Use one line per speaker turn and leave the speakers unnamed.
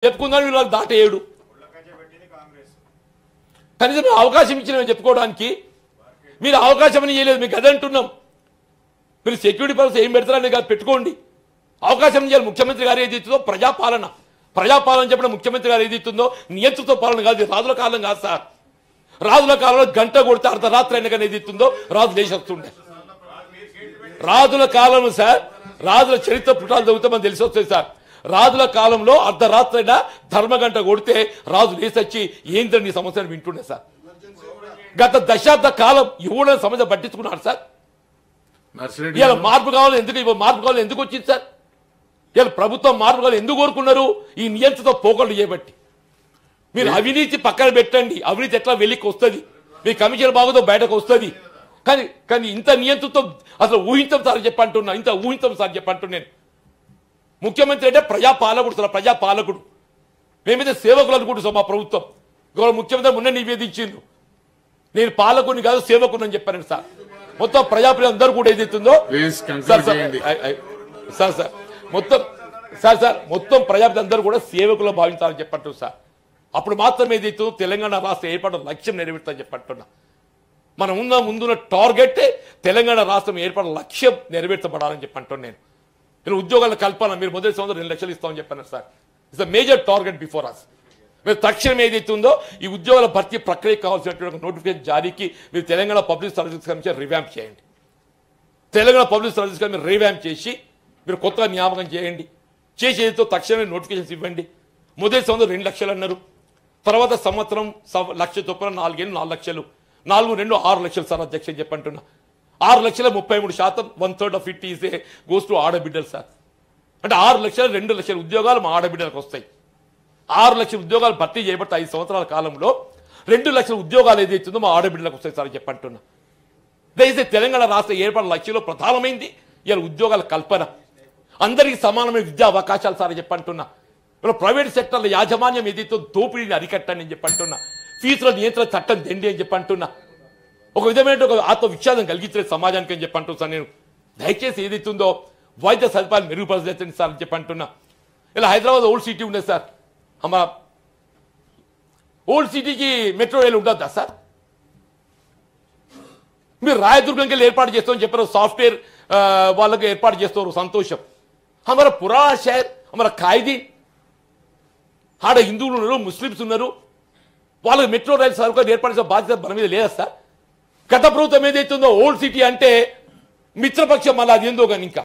చెప్పుకుందాం వీళ్ళు దాటేయడు కనీసం అవకాశం ఇచ్చిన చెప్పుకోవడానికి మీరు అవకాశం అని చేయలేదు. మీకు అదే అంటున్నాం. మీరు సెక్యూరిటీ పర్పస్ ఏం పెడతారని కాదు, పెట్టుకోండి. అవకాశం చేయాలి. ముఖ్యమంత్రి గారు ఏది ఇస్తుందో ప్రజాపాలన చెప్పడం ముఖ్యమంత్రి గారు ఏది ఇస్తుందో నియంత్రిత పాలన కాదు. రాజుల కాలం కాదు సార్. రాజుల కాలంలో గంట కొడితే అర్ధరాత్రి అయినా కానీ ఏది ఇస్తుందో రాజు లేచి వస్తుండే. రాజుల కాలం సార్, రాజుల చరిత్ర పుటాలు చదివితే మనం తెలిసి వస్తుంది సార్. రాజుల కాలంలో అర్ధరాత్రి అయినా ధర్మగంట కొడితే రాజు లేచి వచ్చి ఏంటని నీ సమస్యను వింటుండే సార్. గత దశాబ్ద కాలం ఎవడని సమస్య పట్టించుకున్నాడు సార్. ఇలా మార్పు కావాలి ఎందుకు వచ్చింది సార్? ఇలా ప్రభుత్వం మార్పు కావాలి ఎందుకు కోరుకున్నారు? ఈ నియంత్రిత పోకళ్ళు చేయబట్టి. మీరు అవినీతి పక్కన పెట్టండి, అవినీతి ఎట్లా వెలికి వస్తుంది, మీ కమిషన్ బాగుతో బయటకు వస్తుంది. కానీ ఇంత నియంత్రితం అసలు ఊహించం సార్ చెప్పంటున్నా, ఇంత ఊహించం సార్ చెప్పంటున్నా. నేను ముఖ్యమంత్రి అంటే ప్రజాపాలకుడు సార్, ప్రజాపాలకుడు. మేమైతే సేవకులు అనుకుంటున్నాం. మా ప్రభుత్వం గౌరవ ముఖ్యమంత్రి మొన్న నివేదించిండు, నేను పాలకుని కాదు సేవకుని చెప్పాను సార్. మొత్తం ప్రజాప్రతినిధులు అందరూ కూడా ఏదైతుందో మొత్తం ప్రజాప్రతినిధులు అందరూ కూడా సేవకులు భావించాలని చెప్పట్టు సార్. అప్పుడు మాత్రం ఏదైతుందో తెలంగాణ రాష్ట్ర ఏర్పడిన లక్ష్యం నెరవేర్తాలని చెప్పంటున్నా. మనం ముందున్న టార్గెట్ తెలంగాణ రాష్ట్రం ఏర్పడిన లక్ష్యం నెరవేర్చబడాలని చెప్పంటున్నాను. నేను మీరు ఉద్యోగాల కల్పన మీరు మొదటి సంవత్సరం 2 లక్షలు ఇస్తామని చెప్పాను sir. It's the major target before us. మీరు తక్షణం ఏదైతుందో ఈ ఉద్యోగాల భర్తీ ప్రక్రియకు కావాల్సినటువంటి నోటిఫికేషన్ జారీకి మీరు Telangana public services commission revamp చేయండి. Telangana public services commission revamp చేసి మీరు కొత్తగా నియామకం చేయండి. చేసి ఏదైతే తక్షణమే నోటిఫికేషన్స్ ఇవ్వండి. మొదటి సంవత్సరం 2 లక్షలు అన్నారు, తర్వాత సంవత్సరం 1 లక్ష చొప్పున 4 ఏళ్ళు 4 లక్షలు, 4 2 6 లక్షలు సార్ అధ్యక్ష చెప్పంటున్నా. 6 లక్షల 33%, 1/3 of it is goes to ఆడబిడ్డలు సార్. అంటే 6 లక్షల 2 లక్షల ఉద్యోగాలు మా ఆడబిడ్డలకు వస్తాయి. 6 లక్షల ఉద్యోగాలు భర్తీ చేయబట్టి 5 సంవత్సరాల కాలంలో 2 లక్షల ఉద్యోగాలు ఏదైతుందో మా ఆడబిడ్డలకు వస్తాయి సార్ చెప్పంటున్నా. దయచేసి తెలంగాణ రాష్ట్ర ఏర్పడిన లక్ష్యంలో ప్రధానమైంది ఇలా ఉద్యోగాల కల్పన, అందరికీ సమానమైన విద్యా అవకాశాలు సార్ చెప్పంటున్నా. ఇలా ప్రైవేట్ సెక్టర్ల యాజమాన్యం ఏదైతే దోపిడీని అరికట్టండి అని చెప్పంటున్నా. ఫీజుల నియంత్రణ చట్టం తెండి అని చెప్పంటున్నా. ఒక విధమైన ఒక ఆత్మవిశ్వాసం కలిగించే సమాజానికి అని చెప్పంటున్నా. నేను దయచేసి ఏదైతుందో వైద్య సదుపాయాలు మెరుగుపరచండి సార్ అని చెప్పంటున్నా. ఇలా హైదరాబాద్ ఓల్డ్ సిటీ ఉండేది సార్. మా ఓల్డ్ సిటీకి మెట్రో రైలు ఉండద్దా సార్? మీరు రాయదుర్గంకి వెళ్ళి ఏర్పాటు చేస్తామని చెప్పారు. సాఫ్ట్వేర్ వాళ్ళకి ఏర్పాటు చేస్తారు, సంతోషం. హమారా పురాణా షహర్, హమారా ఖైదీ, ఆడ హిందువులు ఉన్నారు, ముస్లిమ్స్ ఉన్నారు, వాళ్ళకి మెట్రో రైలు సౌకర్యం ఏర్పాటు చేసే బాధ్యత మన మీద లేదా సార్? గత ప్రభుత్వం ఏదైతుందో ఓల్డ్ సిటీ అంటే మిత్రపక్షం, మళ్ళీ అది ఏందో కానీ ఇంకా